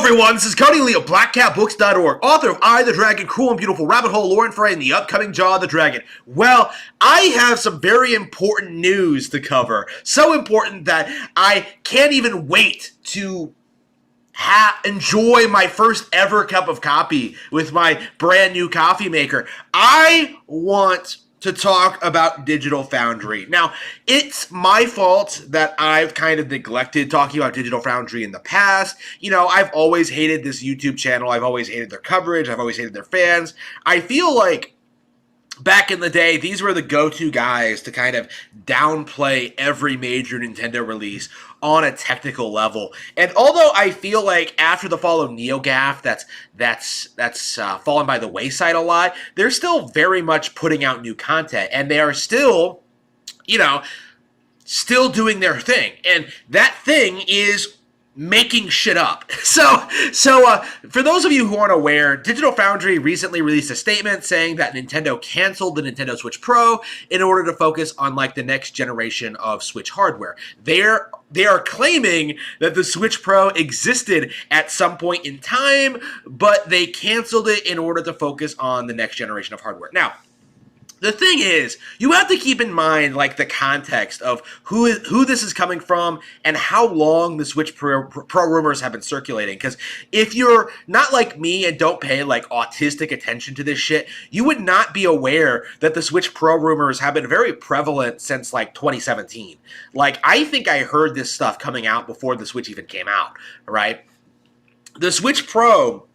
everyone, this is Cody Lee of BlackCatBooks.org, author of I, the Dragon, Cruel and Beautiful Rabbit Hole, Lore and Fray, and the upcoming Jaw of the Dragon. Well, I have some very important news to cover. So important that I can't even wait to enjoy my first ever cup of coffee with my brand new coffee maker. I want to talk about Digital Foundry. Now, it's my fault that I've kind of neglected talking about Digital Foundry in the past. You know, I've always hated this YouTube channel. I've always hated their coverage. I've always hated their fans. I feel like back in the day, these were the go-to guys to kind of downplay every major Nintendo release on a technical level. And although I feel like after the fall of NeoGAF, that's fallen by the wayside a lot, they're still very much putting out new content, and they are still, still doing their thing. And that thing is making shit up. So for those of you who aren't aware, Digital Foundry recently released a statement saying that Nintendo canceled the Nintendo Switch Pro in order to focus on like the next generation of Switch hardware. They are claiming that the Switch Pro existed at some point in time, but they canceled it in order to focus on the next generation of hardware. Now, the thing is, you have to keep in mind like the context of who this is coming from and how long the Switch Pro rumors have been circulating. Because if you're not like me and don't pay like autistic attention to this shit, you would not be aware that the Switch Pro rumors have been very prevalent since like 2017. Like, I think I heard this stuff coming out before the Switch even came out, right? The Switch Pro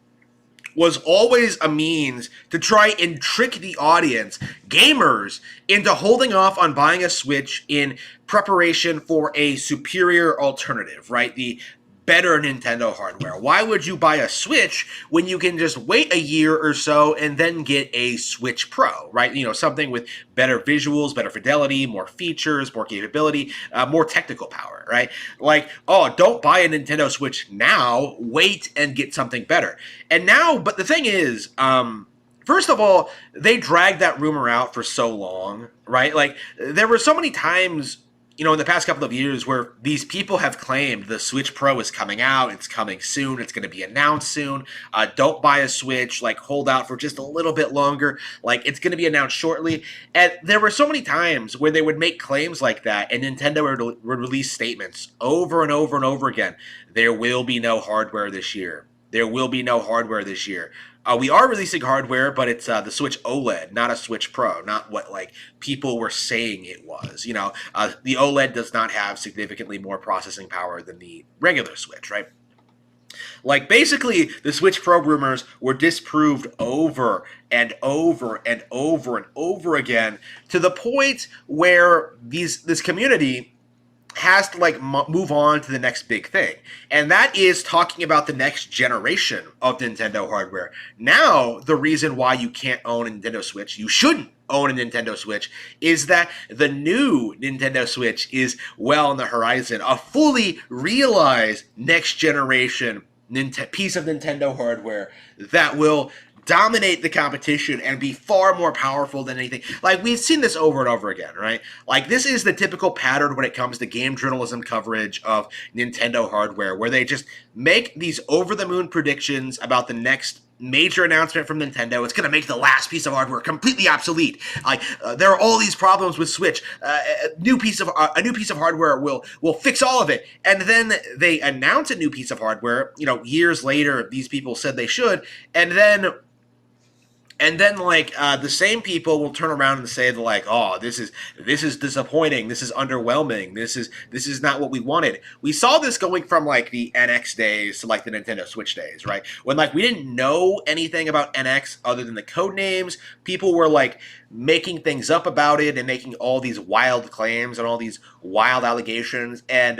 was always a means to try and trick the audience, gamers, into holding off on buying a Switch in preparation for a superior alternative, right? The better Nintendo hardware. Why would you buy a Switch when you can just wait a year or so and then get a Switch Pro, right? You know, something with better visuals, better fidelity, more features, more capability, more technical power, right? Like, oh, don't buy a Nintendo Switch now, wait and get something better. And now, but the thing is, first of all, they dragged that rumor out for so long, right? Like, there were so many times, you know, in the past couple of years where these people have claimed the Switch Pro is coming out, it's coming soon, it's going to be announced soon, don't buy a Switch, like hold out for just a little bit longer, like it's going to be announced shortly. And there were so many times where they would make claims like that and Nintendo would release statements over and over and over again. There will be no hardware this year. There will be no hardware this year. We are releasing hardware, but it's the Switch OLED, not a Switch Pro, not what like people were saying it was. You know, the OLED does not have significantly more processing power than the regular Switch, right? Like, basically, the Switch Pro rumors were disproved over and over and over and over again to the point where this community has to like move on to the next big thing, and that is talking about the next generation of Nintendo hardware. Now, the reason why you can't own a Nintendo Switch, you shouldn't own a Nintendo Switch, is that the new Nintendo Switch is well on the horizon, a fully realized next generation piece of Nintendo hardware that will dominate the competition and be far more powerful than anything. Like, we've seen this over and over again, right? Like, this is the typical pattern when it comes to game journalism coverage of Nintendo hardware, where they just make these over-the-moon predictions about the next major announcement from Nintendo. It's going to make the last piece of hardware completely obsolete. Like, there are all these problems with Switch. A new piece of hardware will fix all of it. And then they announce a new piece of hardware, you know, years later, these people said they should, and then like the same people will turn around and say like, oh, this is disappointing, this is underwhelming, this is not what we wanted. We saw this going from like the NX days to like the Nintendo Switch days, right? When like we didn't know anything about NX other than the code names, people were like making things up about it and making all these wild claims and all these wild allegations, and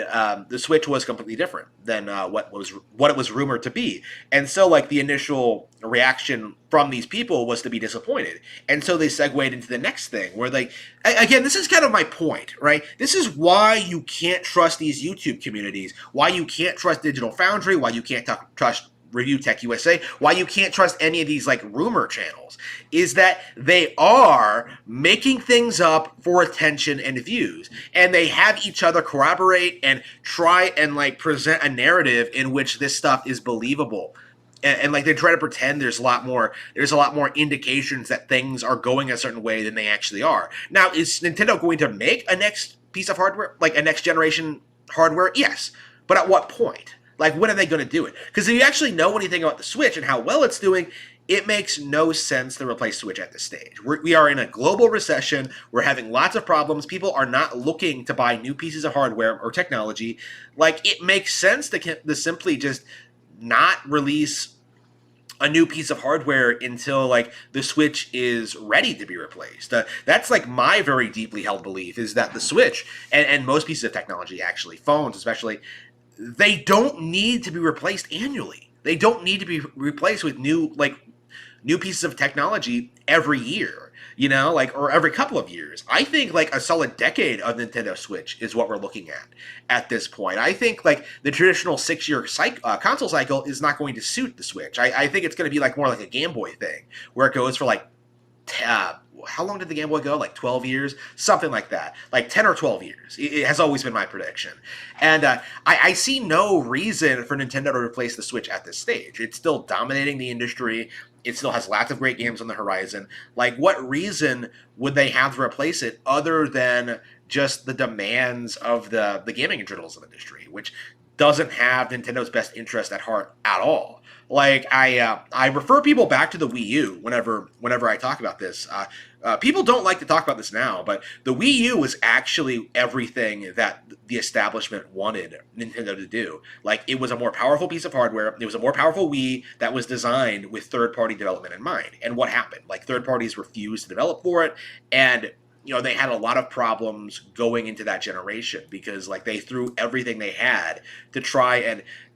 the Switch was completely different than what it was rumored to be. And so like the initial reaction from these people was to be disappointed, and so they segued into the next thing where like, again, this is kind of my point, right? This is why you can't trust these YouTube communities, why you can't trust Digital Foundry, why you can't trust Review Tech USA, why you can't trust any of these like rumor channels, is that they are making things up for attention and views, and they have each other corroborate and try and like present a narrative in which this stuff is believable. And like they try to pretend there's a lot more indications that things are going a certain way than they actually are. Now, is Nintendo going to make a next piece of hardware, like a next generation hardware? Yes, but at what point? Like, when are they going to do it? Because if you actually know anything about the Switch and how well it's doing, it makes no sense to replace Switch at this stage. We are in a global recession. We're having lots of problems. People are not looking to buy new pieces of hardware or technology. Like, it makes sense to simply just not release a new piece of hardware until like the Switch is ready to be replaced. That's like my very deeply held belief, is that the Switch and most pieces of technology, actually phones especially, they don't need to be replaced annually. They don't need to be replaced with new pieces of technology every year, or every couple of years. I think like a solid decade of Nintendo Switch is what we're looking at this point. I think like the traditional 6-year console cycle is not going to suit the Switch. I think it's going to be like more like a Game Boy thing, where it goes for like how long did the Game Boy go? Like 12 years? Something like that. Like 10 or 12 years. It has always been my prediction. And I see no reason for Nintendo to replace the Switch at this stage. It's still dominating the industry. It still has lots of great games on the horizon. Like, what reason would they have to replace it other than just the demands of the gaming and journalism industry, which doesn't have Nintendo's best interest at heart at all? Like, I refer people back to the Wii U whenever I talk about this. People don't like to talk about this now, but the Wii U was actually everything that the establishment wanted Nintendo to do. Like, it was a more powerful piece of hardware. It was a more powerful Wii that was designed with third-party development in mind. And what happened? Like, third parties refused to develop for it, and they had a lot of problems going into that generation because like they threw everything they had to try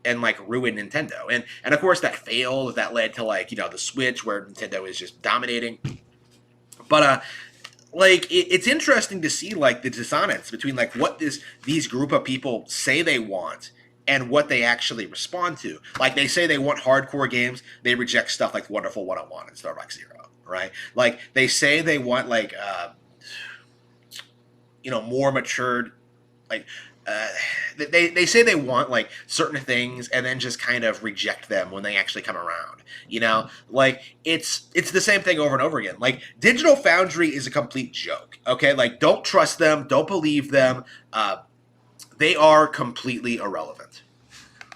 and like ruin Nintendo. And of course that failed. That led to like, the Switch, where Nintendo is just dominating. But like it's interesting to see like the dissonance between like what these group of people say they want and what they actually respond to. Like, they say they want hardcore games, they reject stuff like Wonderful 101 and Starbucks Zero, right? Like, they say they want like more matured, like they say they want like certain things and then just kind of reject them when they actually come around. Like it's the same thing over and over again. Like, Digital Foundry is a complete joke. Okay, like, don't trust them, don't believe them. They are completely irrelevant.